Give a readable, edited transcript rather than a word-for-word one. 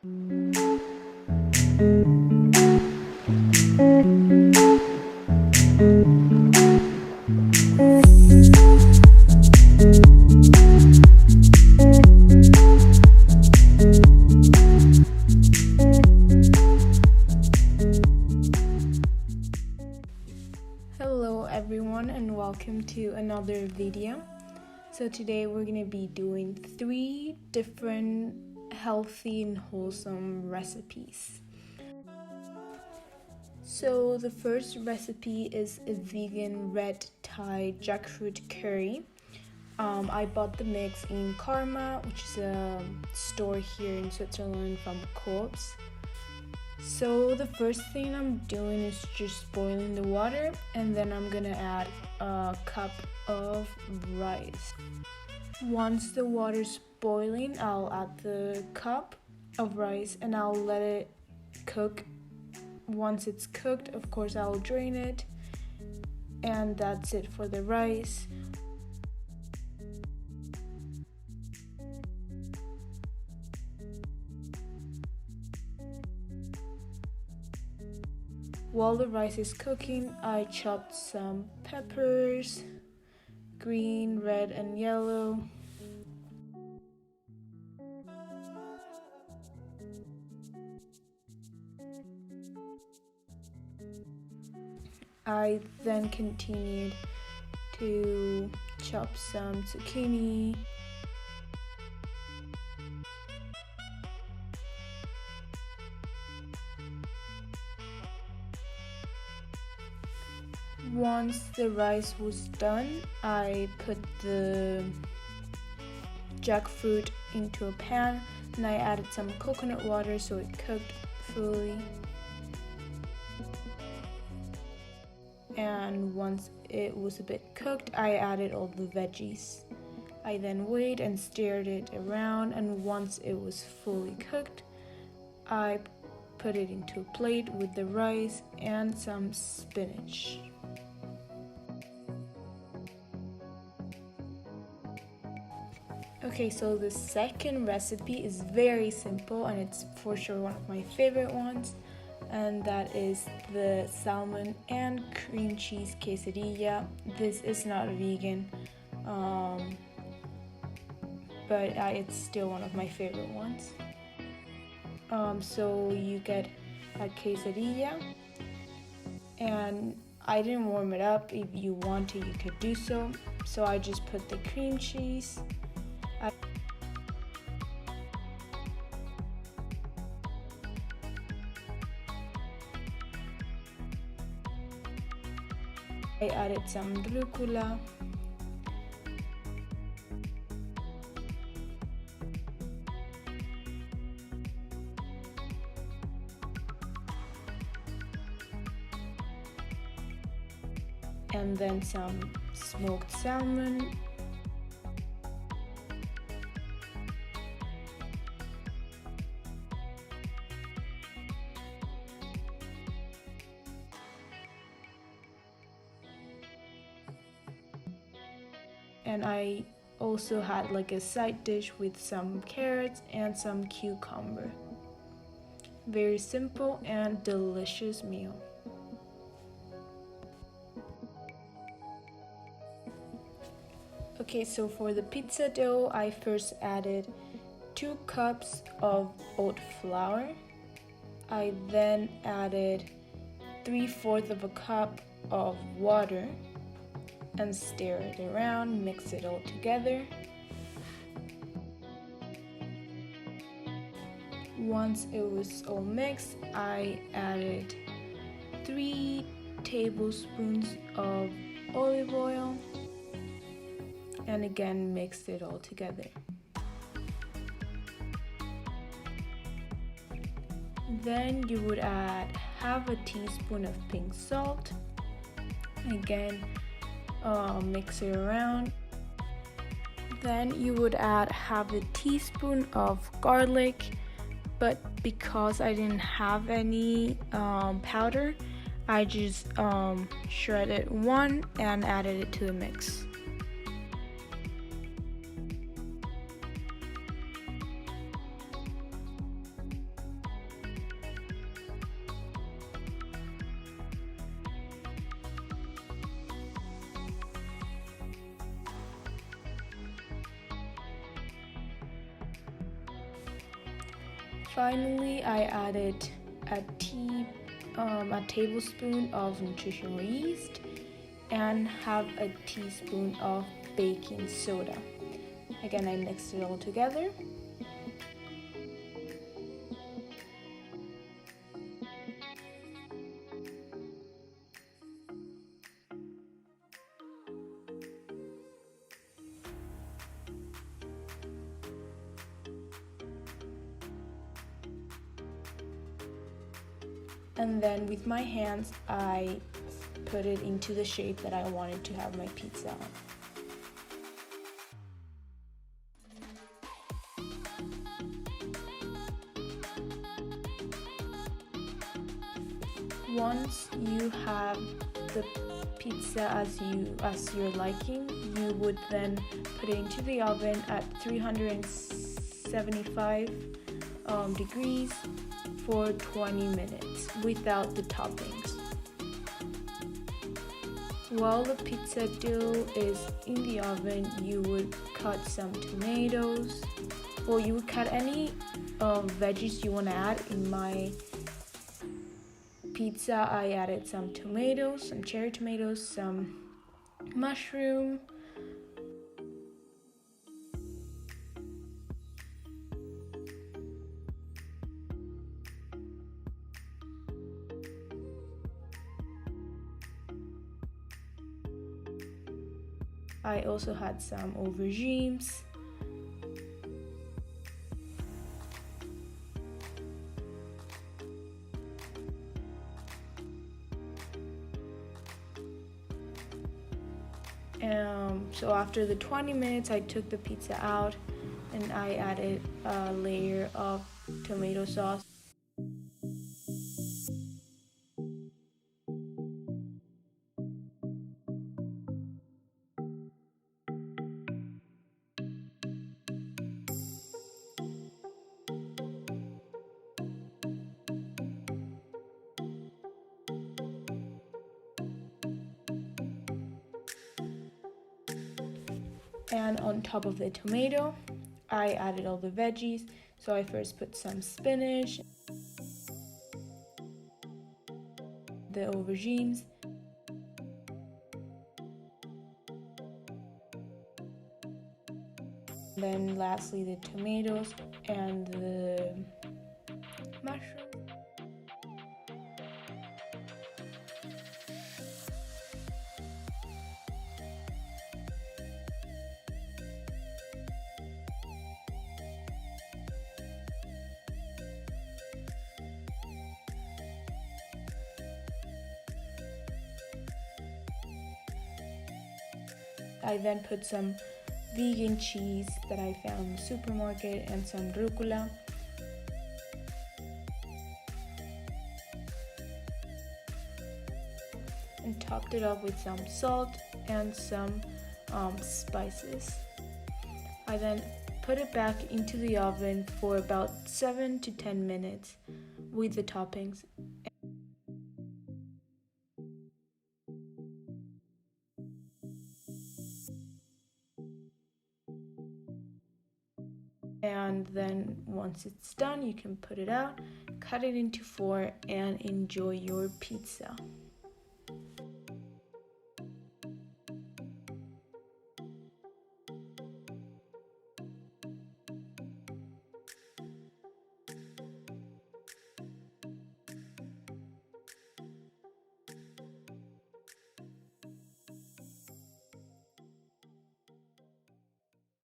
Hello everyone and welcome to another video. So today we're going to be doing 3 different healthy and wholesome recipes. So the first recipe is a vegan red Thai jackfruit curry. I bought the mix in Karma, which is a store here in Switzerland from Coops. So the first thing I'm doing is just boiling the water, and then I'm gonna add a cup of rice. Once the water's boiling, I'll add the cup of rice and I'll let it cook. Once it's cooked, of course, I'll drain it, and that's it for the rice. While the rice is cooking, I chopped some peppers, green, red, and yellow. I then continued to chop some zucchini, Once the rice was done, I put the jackfruit into a pan and I added some coconut water so it cooked fully. And once it was a bit cooked, I added all the veggies. I then waited and stirred it around, and once it was fully cooked, I put it into a plate with the rice and some spinach. Okay, so the second recipe is very simple and it's for sure one of my favorite ones, and that is the salmon and cream cheese quesadilla. This is not vegan, but it's still one of my favorite ones. So you get a quesadilla, and I didn't warm it up. If you want to, you could do so. So I just put the cream cheese. I added some rucola, and then some smoked salmon, and I also had like a side dish with some carrots and some cucumber. Very simple and delicious meal. Okay, so for the pizza dough, I first added 2 cups of oat flour. I then added 3/4 of a cup of water and stir it around, mix it all together. Once it was all mixed, I added 3 tablespoons of olive oil and again mixed it all together. Then you would add 1/2 teaspoon of pink salt. Again, mix it around. Then you would add 1/2 teaspoon of garlic, but because I didn't have any powder, I just shredded one and added it to the mix. Finally, I added a tablespoon of nutritional yeast and half a teaspoon of baking soda. Again, I mixed it all together. And then with my hands, I put it into the shape that I wanted to have my pizza. Once you have the pizza as your liking, you would then put it into the oven at 375 degrees for 20 minutes without the toppings. While the pizza dough is in the oven, you would cut some tomatoes. Well, you would cut any veggies you want to add. In my pizza, I added some tomatoes, some cherry tomatoes, some mushroom, I also had some aubergines, so after the 20 minutes, I took the pizza out and I added a layer of tomato sauce. And on top of the tomato, I added all the veggies. So I first put some spinach, the aubergines, then lastly the tomatoes and the mushroom. I then put some vegan cheese that I found in the supermarket and some rucola. And topped it up with some salt and some spices. I then put it back into the oven for about 7 to 10 minutes with the toppings. And then once it's done, you can put it out, cut it into 4, and enjoy your pizza.